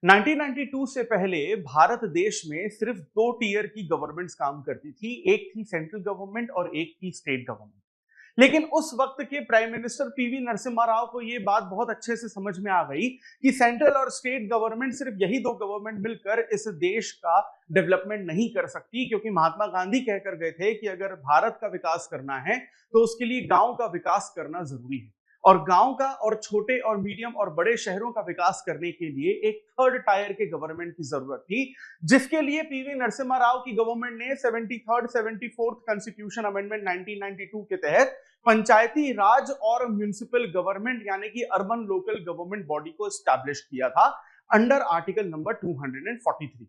1992 से पहले भारत देश में सिर्फ दो टीयर की गवर्नमेंट्स काम करती थी। एक थी सेंट्रल गवर्नमेंट और एक थी स्टेट गवर्नमेंट। लेकिन उस वक्त के prime minister PV Narasimha Rao को यह बात बहुत अच्छे से समझ में आ गई कि सेंट्रल और स्टेट गवर्नमेंट, सिर्फ यही दो गवर्नमेंट मिलकर इस देश का डेवलपमेंट नहीं कर सकती। क्योंकि महात्मा गांधी कहकर गए थे कि अगर भारत का विकास करना है तो उसके लिए गांव का विकास करना जरूरी है, और गांव का और छोटे और मीडियम और बड़े शहरों का विकास करने के लिए एक थर्ड टायर के गवर्नमेंट की जरूरत थी, जिसके लिए पीवी नरसिम्हा राव की गवर्नमेंट ने 73rd 74th कॉन्स्टिट्यूशन अमेंडमेंट 1992 के तहत पंचायती राज और म्युनिसिपल गवर्नमेंट यानी कि अर्बन लोकल गवर्नमेंट बॉडी को एस्टैब्लिश किया था अंडर आर्टिकल नंबर 243।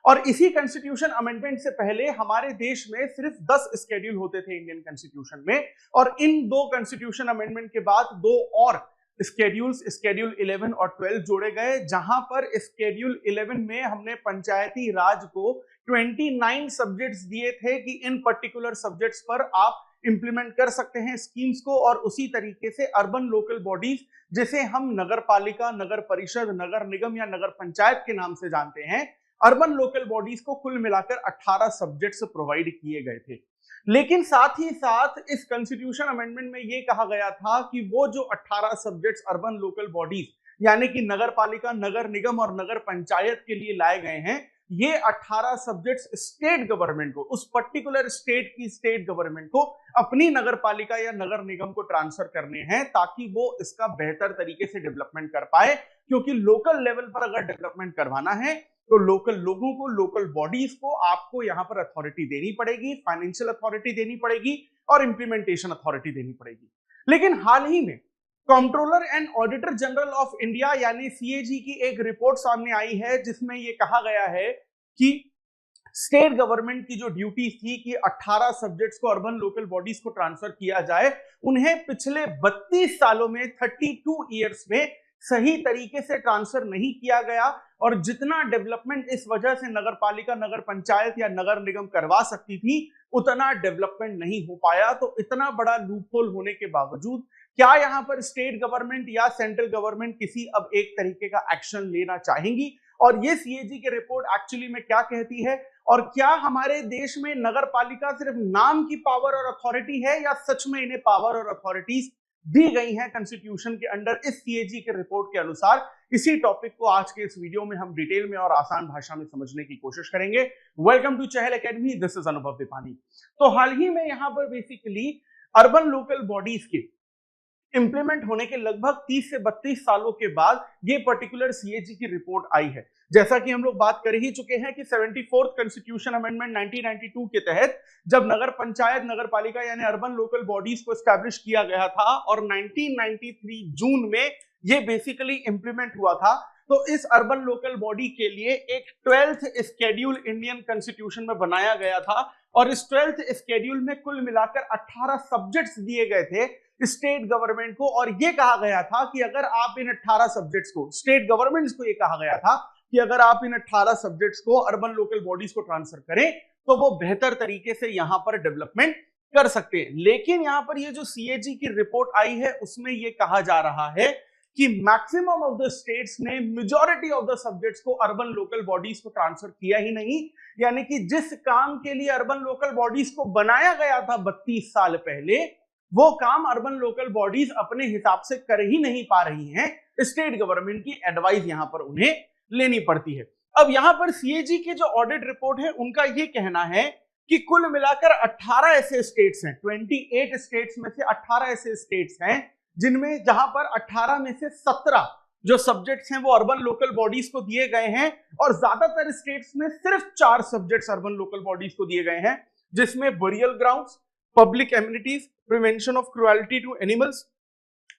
और इसी कॉन्स्टिट्यूशन अमेंडमेंट से पहले हमारे देश में सिर्फ 10 स्केड्यूल होते थे इंडियन कॉन्स्टिट्यूशन में, और इन दो कॉन्स्टिट्यूशन अमेंडमेंट के बाद दो और स्केड्यूल्स, स्केड्यूल 11 और 12 जोड़े गए, जहां पर स्केड्यूल 11 में हमने पंचायती राज को 29 सब्जेक्ट्स दिए थे कि इन पर्टिकुलर सब्जेक्ट्स पर आप इंप्लीमेंट कर सकते हैं स्कीम्स को। और उसी तरीके से अर्बन लोकल बॉडीज, जिसे हम नगर पालिका, नगर परिषद, नगर निगम या नगर पंचायत के नाम से जानते हैं, अर्बन लोकल बॉडीज को कुल मिलाकर 18 सब्जेक्ट्स प्रोवाइड किए गए थे। लेकिन साथ ही साथ इस कॉन्स्टिट्यूशन अमेंडमेंट में यह कहा गया था कि वो जो 18 सब्जेक्ट्स अर्बन लोकल बॉडीज यानी कि नगर पालिका, नगर निगम और नगर पंचायत के लिए लाए गए हैं, ये 18 सब्जेक्ट्स स्टेट गवर्नमेंट को, उस पर्टिकुलर स्टेट की स्टेट गवर्नमेंट को अपनी नगर पालिका या नगर निगम को ट्रांसफर करने हैं, ताकि वो इसका बेहतर तरीके से डेवलपमेंट कर पाए। क्योंकि लोकल लेवल पर अगर डेवलपमेंट करवाना है तो लोकल लोगों को, लोकल बॉडीज को आपको यहां पर अथॉरिटी देनी पड़ेगी, फाइनेंशियल अथॉरिटी देनी पड़ेगी और इंप्लीमेंटेशन अथॉरिटी देनी पड़ेगी। लेकिन हाल ही में controller and auditor general of India यानी सीएजी की एक रिपोर्ट सामने आई है, जिसमें यह कहा गया है कि स्टेट गवर्नमेंट की जो ड्यूटी थी कि 18 सब्जेक्ट्स को अर्बन लोकल बॉडीज को ट्रांसफर किया जाए, उन्हें पिछले 32 सालों में 32 ईयर्स में सही तरीके से ट्रांसफर नहीं किया गया। और जितना डेवलपमेंट इस वजह से नगर पालिका, नगर पंचायत या नगर निगम करवा सकती थी, उतना डेवलपमेंट नहीं हो पाया। तो इतना बड़ा लूपहोल होने के बावजूद क्या यहां पर स्टेट गवर्नमेंट या सेंट्रल गवर्नमेंट किसी अब एक तरीके का एक्शन लेना चाहेंगी? और ये सीएजी की रिपोर्ट एक्चुअली में क्या कहती है, और क्या हमारे देश में नगर पालिका सिर्फ नाम की पावर और अथॉरिटी है या सच में इन्हें पावर और अथॉरिटीज दी गई हैं कॉन्स्टिट्यूशन के अंडर इस सीएजी के रिपोर्ट के अनुसार? इसी टॉपिक को आज के इस वीडियो में हम डिटेल में और आसान भाषा में समझने की कोशिश करेंगे। Welcome to Chahal academy, this is Anubhav Deepani. तो हाल ही में यहां पर बेसिकली अर्बन लोकल बॉडीज के इंप्लीमेंट होने के लगभग 30 से 32 सालों के बाद ये पर्टिकुलर सीएजी की रिपोर्ट आई है। जैसा कि हम लोग बात कर ही चुके हैं कि 74th कॉन्स्टिट्यूशन अमेंडमेंट 1992 के तहत जब नगर पंचायत, नगर पालिका यानी अर्बन लोकल बॉडीज को एस्टैब्लिश किया गया था और 1993 जून में ये बेसिकली इंप्लीमेंट हुआ था, तो इस अर्बन लोकल बॉडी के लिए एक 12th स्केड्यूल इंडियन कॉन्स्टिट्यूशन में बनाया गया था। और इस 12th स्केड्यूल में कुल मिलाकर 18 सब्जेक्ट्स दिए गए थे स्टेट गवर्नमेंट को। और यह कहा गया था कि अगर आप इन 18 सब्जेक्ट्स को, स्टेट गवर्नमेंट्स को यह कहा गया था कि अगर आप इन 18 सब्जेक्ट्स को अर्बन लोकल बॉडीज को ट्रांसफर करें तो वो बेहतर तरीके से यहां पर डेवलपमेंट कर सकते हैं। लेकिन यहां पर ये जो सीएजी की रिपोर्ट आई है उसमें यह कहा जा रहा है कि मैक्सिमम ऑफ द स्टेट्स ने मेजॉरिटी ऑफ द सब्जेक्ट्स को अर्बन लोकल बॉडीज को ट्रांसफर किया ही नहीं। यानी कि जिस काम के लिए अर्बन लोकल बॉडीज को बनाया गया था 32 साल पहले, वो काम अर्बन लोकल बॉडीज अपने हिसाब से कर ही नहीं पा रही हैं। स्टेट गवर्नमेंट की एडवाइस यहां पर उन्हें लेनी पड़ती है। अब यहां पर सीएजी की जो ऑडिट रिपोर्ट है उनका यह कहना है कि कुल मिलाकर 18 ऐसे स्टेट्स हैं, 28 स्टेट्स में से 18 ऐसे स्टेट्स हैं जिनमें, जहां पर 18 में से 17 जो सब्जेक्ट्स हैं वो अर्बन लोकल बॉडीज को दिए गए हैं, और ज्यादातर स्टेट्स में सिर्फ 4 सब्जेक्ट्स अर्बन लोकल बॉडीज को दिए गए हैं, जिसमें burial grounds, public amenities, prevention of cruelty to animals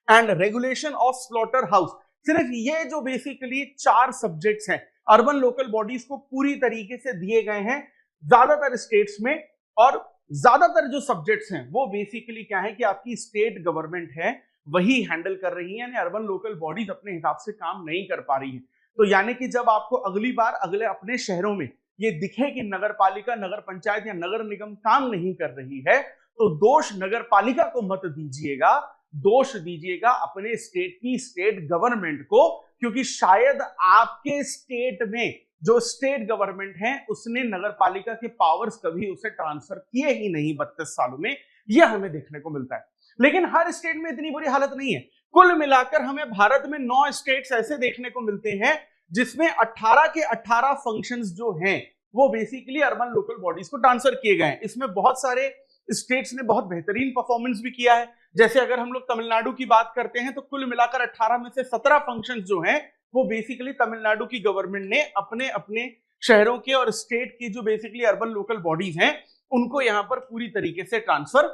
and regulation of slaughter house. सिर्फ ये जो बेसिकली 4 सब्जेक्ट्स हैं अर्बन लोकल बॉडीज को पूरी तरीके से दिए गए हैं ज्यादातर स्टेट्स में। और ज्यादातर जो सब्जेक्ट्स हैं वो बेसिकली क्या है कि आपकी स्टेट गवर्नमेंट है वही हैंडल कर रही है, यानी अर्बन लोकल बॉडीज अपने हिसाब से काम नहीं कर पा रही है। तो यानी कि जब आपको अगली बार अगले अपने शहरों में ये दिखे कि नगर पालिका, नगर पंचायत या नगर निगम काम नहीं कर रही है, तो दोष नगर पालिका को मत दीजिएगा, दोष दीजिएगा अपने स्टेट की स्टेट गवर्नमेंट को क्योंकि शायद आपके स्टेट में जो स्टेट गवर्नमेंट है उसने नगर पालिका के पावर्स कभी उसे ट्रांसफर किए ही नहीं 32 सालों में, यह हमें देखने को मिलता है। लेकिन हर स्टेट में इतनी बुरी हालत नहीं है। कुल मिलाकर हमें भारत में 9 स्टेट्स ऐसे देखने को मिलते हैं जिसमें 18 के 18 फंक्शंस जो हैं वो बेसिकली अर्बन लोकल बॉडीज को ट्रांसफर किए गए हैं। इसमें बहुत सारे स्टेट्स ने बहुत बेहतरीन परफॉर्मेंस भी किया है। जैसे अगर हम लोग तमिलनाडु की बात करते हैं तो कुल मिलाकर 18 में से 17 फंक्शंस जो हैं वो बेसिकली तमिलनाडु की गवर्नमेंट ने अपने अपने शहरों के और स्टेट की जो बेसिकली अर्बन लोकल बॉडीज हैं उनको यहां पर पूरी तरीके से ट्रांसफर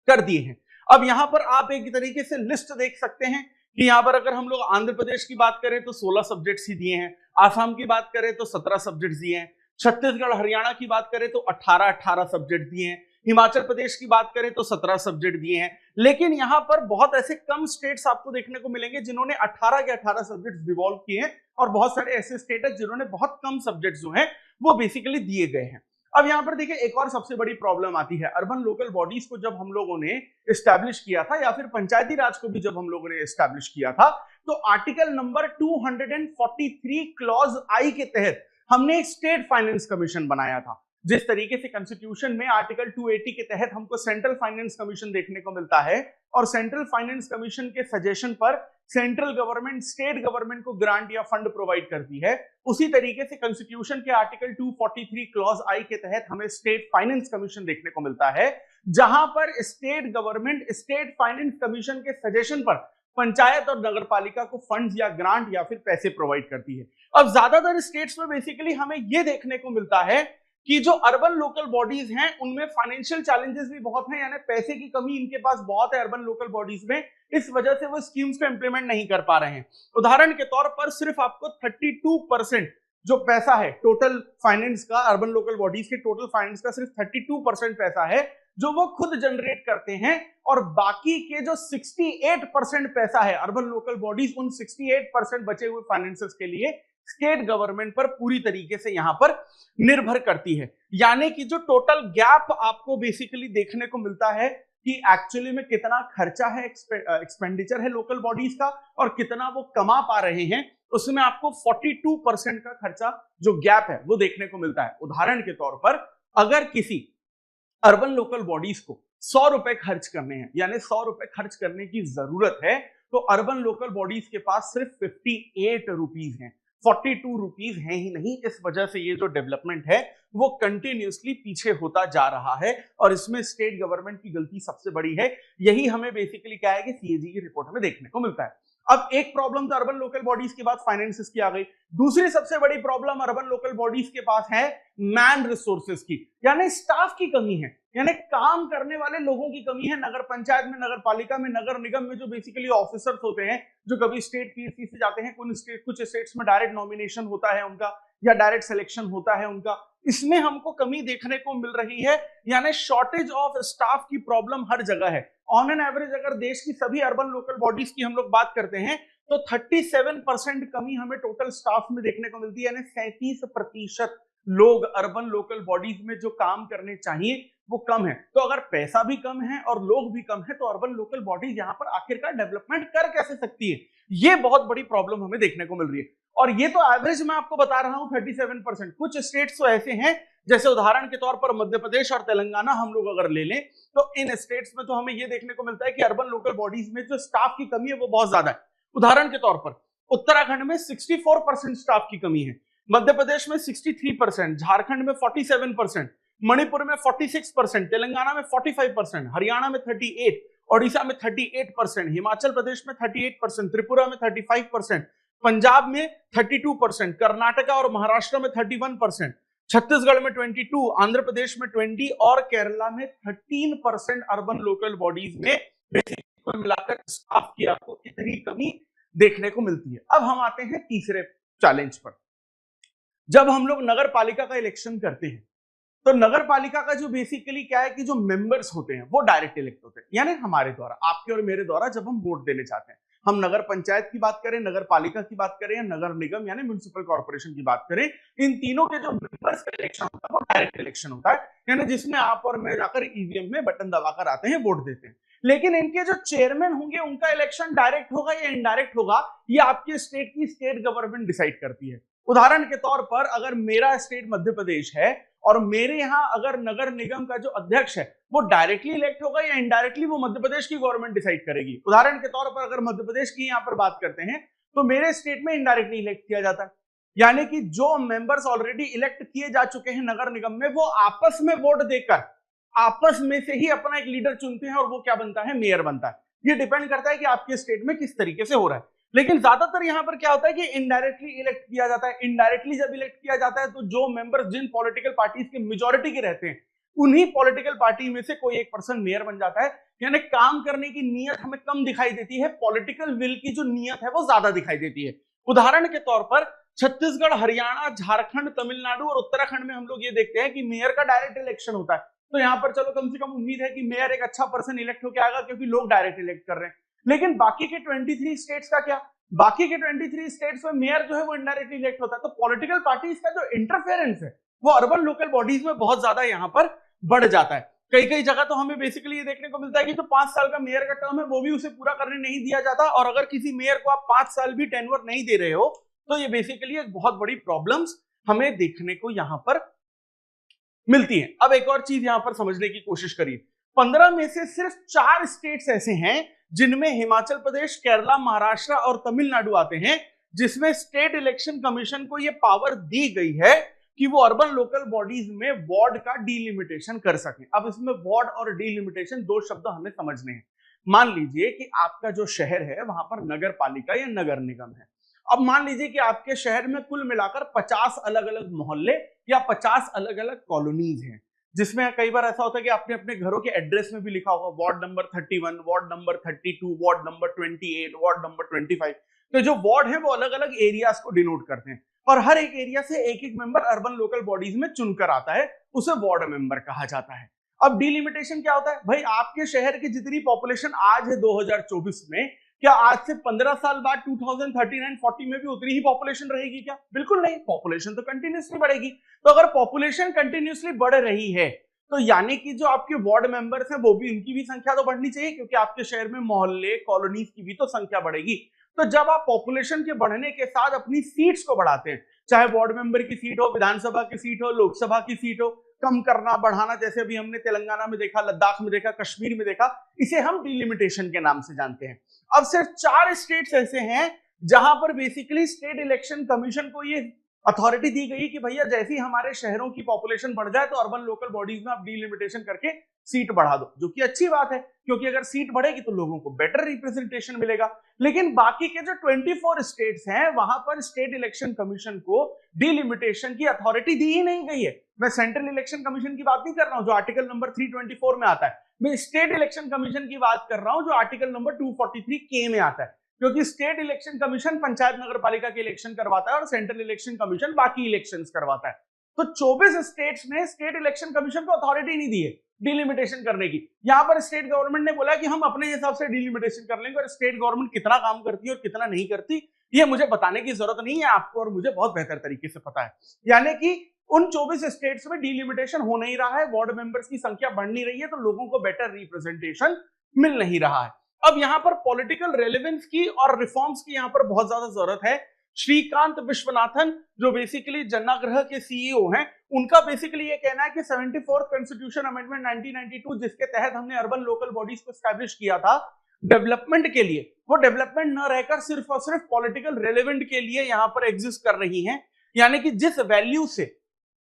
कर दिए हैं। अब यहां पर आप एक तरीके से लिस्ट देख सकते हैं कि यहां पर अगर हम लोग आंध्र प्रदेश की बात करें तो 16 सब्जेक्ट्स ही दिए हैं, आसाम की बात करें तो 17 सब्जेक्ट्स दिए हैं, छत्तीसगढ़ हरियाणा की बात करें तो 18 सब्जेक्ट दिए हैं, हिमाचल प्रदेश की बात करें तो 17 सब्जेक्ट दिए हैं। लेकिन यहां पर बहुत ऐसे कम स्टेट्स आपको देखने को मिलेंगे जिन्होंने 18 के 18 सब्जेक्ट्स डिवॉल्व किए हैं और बहुत सारे ऐसे स्टेट है जिन्होंने बहुत कम सब्जेक्ट्स जो हैं वो बेसिकली दिए गए हैं। अब यहां पर देखिए एक और सबसे बड़ी प्रॉब्लम आती है। अर्बन लोकल बॉडीज को जब हम लोगों ने एस्टैब्लिश किया था या फिर पंचायती राज को भी जब हम लोगों ने एस्टैब्लिश किया था तो आर्टिकल नंबर 243 क्लॉज आई के तहत हमने एक स्टेट फाइनेंस कमीशन बनाया था। जिस तरीके से कॉन्स्टिट्यूशन में आर्टिकल 280 के तहत हमको सेंट्रल फाइनेंस कमीशन देखने को मिलता है और सेंट्रल फाइनेंस कमीशन के सजेशन पर सेंट्रल गवर्नमेंट स्टेट गवर्नमेंट को ग्रांट या फंड प्रोवाइड करती है, उसी तरीके से कॉन्स्टिट्यूशन के आर्टिकल 243 क्लॉज आई के तहत हमें स्टेट फाइनेंस कमीशन देखने को मिलता है, जहां पर state government state finance commission के सजेशन पर पंचायत और नगर पालिका को फंड्स या ग्रांट या फिर पैसे प्रोवाइड करती है। अब ज्यादातर स्टेट्स में बेसिकली हमें यह देखने को मिलता है कि जो अर्बन लोकल बॉडीज हैं उनमें फाइनेंशियल चैलेंजेस भी बहुत हैं, यानी पैसे की कमी इनके पास बहुत है अर्बन लोकल बॉडीज में, इस वजह से वो स्कीम्स को इंप्लीमेंट नहीं कर पा रहे हैं। उदाहरण के तौर पर सिर्फ आपको 32% जो पैसा है टोटल फाइनेंस का, अर्बन लोकल बॉडीज के टोटल फाइनेंस का सिर्फ 32% पैसा है जो वो खुद जनरेट करते हैं, और बाकी के जो 68% पैसा है अर्बन लोकल बॉडीज उन 68% बचे हुए फाइनेंसेस के लिए स्टेट गवर्नमेंट पर पूरी तरीके से यहां पर निर्भर करती है। यानी कि जो टोटल गैप आपको बेसिकली देखने को मिलता है कि एक्चुअली में कितना खर्चा है, एक्सपेंडिचर है लोकल बॉडीज का और कितना वो कमा पा रहे हैं, उसमें आपको 42% का खर्चा जो गैप है वो देखने को मिलता है। उदाहरण के तौर पर अगर किसी अर्बन लोकल बॉडीज को 100 रुपए खर्च करने हैं, यानी 100 रुपए खर्च करने की जरूरत है, तो अर्बन लोकल बॉडीज के पास सिर्फ 58 रुपीज हैं, 42 रुपीज है ही नहीं। इस वजह से ये जो डेवलपमेंट है वो कंटिन्यूअसली पीछे होता जा रहा है और इसमें स्टेट गवर्नमेंट की गलती सबसे बड़ी है। यही हमें बेसिकली क्या है कि सीएजी की रिपोर्ट में देखने को मिलता है। अब एक प्रॉब्लम तो अर्बन लोकल बॉडीज के बाद फाइनेंसेस की आ गई, दूसरी सबसे बड़ी प्रॉब्लम अर्बन लोकल बॉडीज के पास है मैन रिसोर्सेज की, यानी स्टाफ की कमी है, यानी काम करने वाले लोगों की कमी है। नगर पंचायत में, नगर पालिका में, नगर निगम में जो बेसिकली ऑफिसर्स होते हैं जो कभी स्टेट पीएससी से जाते हैं, कुछ स्टेट्स में डायरेक्ट नॉमिनेशन होता है उनका या डायरेक्ट सिलेक्शन होता है उनका, इसमें हमको कमी देखने को मिल रही है, यानी शॉर्टेज ऑफ स्टाफ की प्रॉब्लम हर जगह है। ऑन एन एवरेज अगर देश की सभी अर्बन लोकल बॉडीज की हम लोग बात करते हैं तो 37% कमी हमें टोटल स्टाफ में देखने को मिलती है, यानी 37% लोग अर्बन लोकल बॉडीज में जो काम करने चाहिए वो कम है। तो अगर पैसा भी कम है और लोग भी कम है तो अर्बन लोकल बॉडीज यहां पर आखिरकार डेवलपमेंट कर कैसे सकती है, ये बहुत बड़ी प्रॉब्लम हमें देखने को मिल रही है। और ये तो एवरेज मैं आपको बता रहा हूं 37%। कुछ स्टेट्स तो ऐसे हैं, जैसे उदाहरण के तौर पर मध्य प्रदेश और तेलंगाना हम लोग अगर ले लें तो इन स्टेट्स में तो हमें ये देखने को मिलता है कि अर्बन लोकल बॉडीज में जो स्टाफ की कमी है वो बहुत ज्यादा है। उदाहरण के तौर पर उत्तराखंड में 64% स्टाफ की कमी है, मध्य प्रदेश में 63%, झारखंड में 47%, मणिपुर में 46%, तेलंगाना में 45%, हरियाणा में 38%, ओडिशा में 38%, हिमाचल प्रदेश में 38%, त्रिपुरा में 35%, पंजाब में 32%, कर्नाटका और महाराष्ट्र में 31%, छत्तीसगढ़ में 22%, आंध्र प्रदेश में 20% और केरला में 13% अर्बन लोकल बॉडीज में कुल मिलाकर स्टाफ की आपको इतनी कमी देखने को मिलती है। अब हम आते हैं तीसरे चैलेंज पर। जब हम लोग नगर पालिका का इलेक्शन करते हैं तो नगर पालिका का जो बेसिकली क्या है कि जो मेंबर्स होते हैं वो डायरेक्ट इलेक्ट होते हैं, यानी हमारे द्वारा, आपके और मेरे द्वारा जब हम वोट देने चाहते हैं, हम नगर पंचायत की बात करें, नगर पालिका की बात करें या नगर निगम यानी म्युनिसिपल कॉर्पोरेशन की बात करें, इन तीनों के जो मेंबर्स का इलेक्शन होता है वो डायरेक्ट इलेक्शन होता है, यानी जिसमें आप और मैं जाकर ईवीएम में बटन दबाकर आते हैं, वोट देते हैं। लेकिन इनके जो चेयरमैन होंगे उनका इलेक्शन डायरेक्ट होगा या इनडायरेक्ट होगा, ये आपके स्टेट की स्टेट गवर्नमेंट डिसाइड करती है। उदाहरण के तौर पर अगर मेरा स्टेट मध्य प्रदेश है और मेरे यहाँ अगर नगर निगम का जो अध्यक्ष है वो डायरेक्टली इलेक्ट होगा या इनडायरेक्टली, वो मध्य प्रदेश की गवर्नमेंट डिसाइड करेगी। उदाहरण के तौर पर अगर मध्य प्रदेश की यहाँ पर बात करते हैं तो मेरे स्टेट में इनडायरेक्टली इलेक्ट किया जाता है, यानी कि जो मेंबर्स ऑलरेडी इलेक्ट किए जा चुके हैं नगर निगम में वो आपस में वोट देकर आपस में से ही अपना एक लीडर चुनते हैं और वो क्या बनता है, मेयर बनता है। ये डिपेंड करता है कि आपके स्टेट में किस तरीके से हो रहा है। लेकिन ज्यादातर यहां पर क्या होता है कि इनडायरेक्टली इलेक्ट किया जाता है। इनडायरेक्टली जब इलेक्ट किया जाता है तो जो मेंबर्स जिन पॉलिटिकल पार्टीज के मेजोरिटी के रहते हैं उन्हीं पॉलिटिकल पार्टी में से कोई एक पर्सन मेयर बन जाता है। यानी काम करने की नीयत हमें कम दिखाई देती है, पॉलिटिकल विल की जो नीयत है वो ज्यादा दिखाई देती है। उदाहरण के तौर पर छत्तीसगढ़, हरियाणा, झारखंड, तमिलनाडु और उत्तराखंड में हम लोग ये देखते हैं कि मेयर का डायरेक्ट इलेक्शन होता है। तो यहाँ पर चलो कम से कम उम्मीद है कि मेयर एक अच्छा पर्सन इलेक्ट होकर आएगा क्योंकि लोग डायरेक्ट इलेक्ट कर रहे हैं। लेकिन बाकी के 23 स्टेट्स का क्या? बाकी के 23 स्टेट्स में मेयर जो है वो इनडायरेक्टली इलेक्ट होता है। तो पॉलिटिकल पार्टीज का जो इंटरफेरेंस है वो अर्बन लोकल बॉडीज में बहुत ज्यादा यहाँ पर बढ़ जाता है। कई कई जगह तो हमें बेसिकली ये देखने को मिलता है कि जो 5 साल का मेयर का टर्म है वो भी उसे पूरा करने नहीं दिया जाता, और अगर किसी मेयर को आप 5 साल भी टेन्योर नहीं दे रहे हो तो ये बेसिकली एक बहुत बड़ी प्रॉब्लम्स हमें देखने को यहां पर मिलती है। अब एक और चीज यहां पर समझने की कोशिश करिए। 15 में से सिर्फ 4 स्टेट्स ऐसे हैं जिनमें हिमाचल प्रदेश, केरला, महाराष्ट्र और तमिलनाडु आते हैं, जिसमें स्टेट इलेक्शन कमीशन को यह पावर दी गई है कि वो अर्बन लोकल बॉडीज में वार्ड का डीलिमिटेशन कर सकें। अब इसमें वार्ड और डीलिमिटेशन दो शब्द हमें समझने हैं। मान लीजिए कि आपका जो शहर है वहां पर नगर पालिका या नगर निगम है। अब मान लीजिए कि आपके शहर में कुल मिलाकर 50 अलग अलग मोहल्ले या 50 अलग अलग कॉलोनीज हैं, जिसमें कई बार ऐसा होता है कि आपने अपने घरों के एड्रेस में भी लिखा होगा ward number 31, ward number 32, ward number 28, ward number 25। तो जो वार्ड है वो अलग अलग एरियाज को डिनोट करते हैं और हर एक एरिया से एक एक मेंबर अर्बन लोकल बॉडीज में चुनकर आता है, उसे वार्ड मेंबर कहा जाता है। अब डीलिमिटेशन क्या होता है? भाई आपके शहर की जितनी पॉपुलेशन आज है 2024 में, क्या आज से 15 साल बाद 2039-40 में भी उतनी ही पॉपुलेशन रहेगी क्या? बिल्कुल नहीं, पॉपुलेशन तो कंटिन्यूसली बढ़ेगी। तो अगर पॉपुलेशन कंटिन्यूसली बढ़ रही है तो यानी कि जो आपके वार्ड मेंबर्स हैं वो भी, उनकी भी संख्या तो बढ़नी चाहिए, क्योंकि आपके शहर में मोहल्ले कॉलोनीज की भी तो संख्या बढ़ेगी। तो जब आप पॉपुलेशन के बढ़ने के साथ अपनी सीट्स को बढ़ाते हैं, चाहे वार्ड मेंबर की सीट हो, विधानसभा की सीट हो, लोकसभा की सीट हो, कम करना बढ़ाना, जैसे अभी हमने तेलंगाना में देखा, लद्दाख में देखा, कश्मीर में देखा, इसे हम डिलिमिटेशन के नाम से जानते हैं। अब सिर्फ 4 स्टेट्स ऐसे हैं जहां पर बेसिकली स्टेट इलेक्शन कमीशन को ये अथॉरिटी दी गई कि भैया जैसे ही हमारे शहरों की पॉपुलेशन बढ़ जाए तो अर्बन लोकल बॉडीज में आप डीलिमिटेशन करके सीट बढ़ा दो, जो कि अच्छी बात है क्योंकि अगर सीट बढ़ेगी तो लोगों को बेटर रिप्रेजेंटेशन मिलेगा। लेकिन बाकी के जो 24 स्टेट्स हैं वहां पर स्टेट इलेक्शन कमीशन को डीलिमिटेशन की अथॉरिटी दी ही नहीं गई है। मैं सेंट्रल इलेक्शन कमीशन की बात नहीं कर रहा हूं जो आर्टिकल नंबर 324 में आता है, मैं स्टेट इलेक्शन कमीशन की बात कर रहा हूं जो आर्टिकल नंबर 243 में आता है, क्योंकि स्टेट इलेक्शन कमीशन पंचायत नगर पालिका के इलेक्शन करवाता है और सेंट्रल इलेक्शन कमीशन बाकी इलेक्शंस करवाता है। तो 24 स्टेट्स ने स्टेट इलेक्शन कमीशन को अथॉरिटी नहीं दी है डिलिमिटेशन करने की। यहां पर स्टेट गवर्नमेंट ने बोला कि हम अपने हिसाब से डिलिमिटेशन कर लेंगे, और स्टेट गवर्नमेंट कितना काम करती है और कितना नहीं करती ये मुझे बताने की जरूरत नहीं है, आपको और मुझे बहुत बेहतर तरीके से पता है। यानी कि उन 24 स्टेट्स में डिलिमिटेशन हो नहीं रहा है, वार्ड मेंबर्स की संख्या बढ़ नहीं रही है, तो लोगों को बेटर रिप्रेजेंटेशन मिल नहीं रहा है। अब यहां पर पॉलिटिकल रेलेवेंस की और रिफॉर्म्स की यहां पर बहुत ज्यादा जरूरत है। श्रीकांत विश्वनाथन जो बेसिकली जनाग्रह के सीईओ हैं, उनका बेसिकली ये कहना है कि 74th कॉन्स्टिट्यूशन अमेंडमेंट 1992 जिसके तहत हमने अर्बन लोकल बॉडीज को एस्टैब्लिश किया था डेवलपमेंट के लिए, वो डेवलपमेंट न रहकर सिर्फ और सिर्फ पॉलिटिकल रेलेवेंट के लिए यहां पर एग्जिस्ट कर रही है। यानी कि जिस वैल्यू से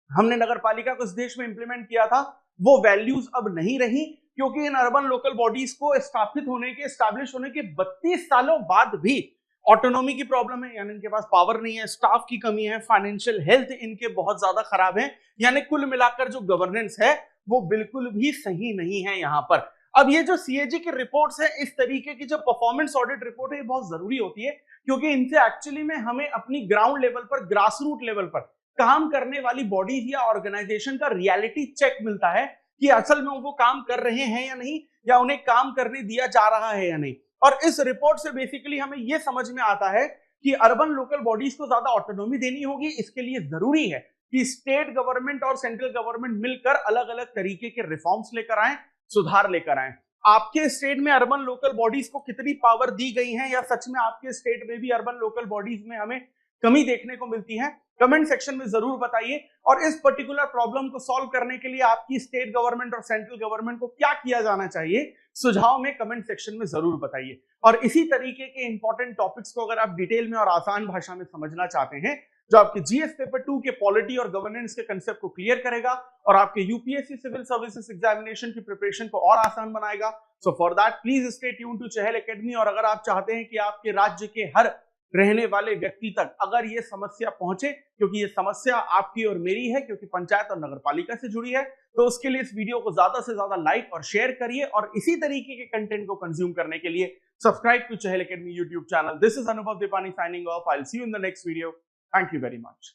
हमने नगर पालिका को इस देश में इंप्लीमेंट किया था वो वैल्यूज अब नहीं रही, क्योंकि इन अर्बन लोकल बॉडीज को स्थापित होने के, एस्टैब्लिश होने के 32 सालों बाद भी ऑटोनॉमी की प्रॉब्लम है, यानी इनके पास पावर नहीं है, स्टाफ की कमी है, फाइनेंशियल हेल्थ इनके बहुत ज्यादा खराब है, यानी कुल मिलाकर जो गवर्नेंस है वो बिल्कुल भी सही नहीं है यहां पर। अब ये जो सीएजी की रिपोर्ट्स है, इस तरीके की जो परफॉर्मेंस ऑडिट रिपोर्ट है, ये बहुत जरूरी होती है, क्योंकि इनसे एक्चुअली में हमें अपनी ग्राउंड लेवल पर, ग्रास रूट लेवल पर काम करने वाली बॉडीज या ऑर्गेनाइजेशन का रियलिटी चेक मिलता है कि असल में वो काम कर रहे हैं या नहीं, या उन्हें काम करने दिया जा रहा है या नहीं। और इस रिपोर्ट से बेसिकली हमें यह समझ में आता है कि अर्बन लोकल बॉडीज को ज्यादा ऑटोनॉमी देनी होगी। इसके लिए जरूरी है कि स्टेट गवर्नमेंट और सेंट्रल गवर्नमेंट मिलकर अलग अलग तरीके के रिफॉर्म्स लेकर आए, सुधार लेकर आए। आपके स्टेट में अर्बन लोकल बॉडीज को कितनी पावर दी गई है, या सच में आपके स्टेट में भी अर्बन लोकल बॉडीज में हमें कमी देखने को मिलती है, कमेंट सेक्शन में जरूर बताइए। और इस पर्टिकुलर प्रॉब्लम को सॉल्व करने के लिए आपकी स्टेट गवर्नमेंट और सेंट्रल गवर्नमेंट को क्या किया जाना चाहिए, सुझाव में कमेंट सेक्शन में जरूर बताइए। और इसी तरीके के इंपॉर्टेंट टॉपिक्स को अगर आप डिटेल में और आसान भाषा में समझना चाहते हैं, जो आपके जीएस पेपर 2 के पॉलिटी और गवर्नेंस के कंसेप्ट को क्लियर करेगा और आपके यूपीएससी सिविल सर्विसेज एग्जामिनेशन की प्रिपरेशन को और आसान बनाएगा, so for that please stay tune to Chahal academy. और अगर आप चाहते हैं कि आपके राज्य के हर रहने वाले व्यक्ति तक अगर ये समस्या पहुंचे, क्योंकि ये समस्या आपकी और मेरी है, क्योंकि पंचायत और नगर पालिका से जुड़ी है, तो उसके लिए इस वीडियो को ज्यादा से ज्यादा लाइक और शेयर करिए। और इसी तरीके के कंटेंट को कंज्यूम करने के लिए subscribe to Chahal academy YouTube channel. This is Anubhav Deepani signing off. I will see you in the next video. Thank you very much.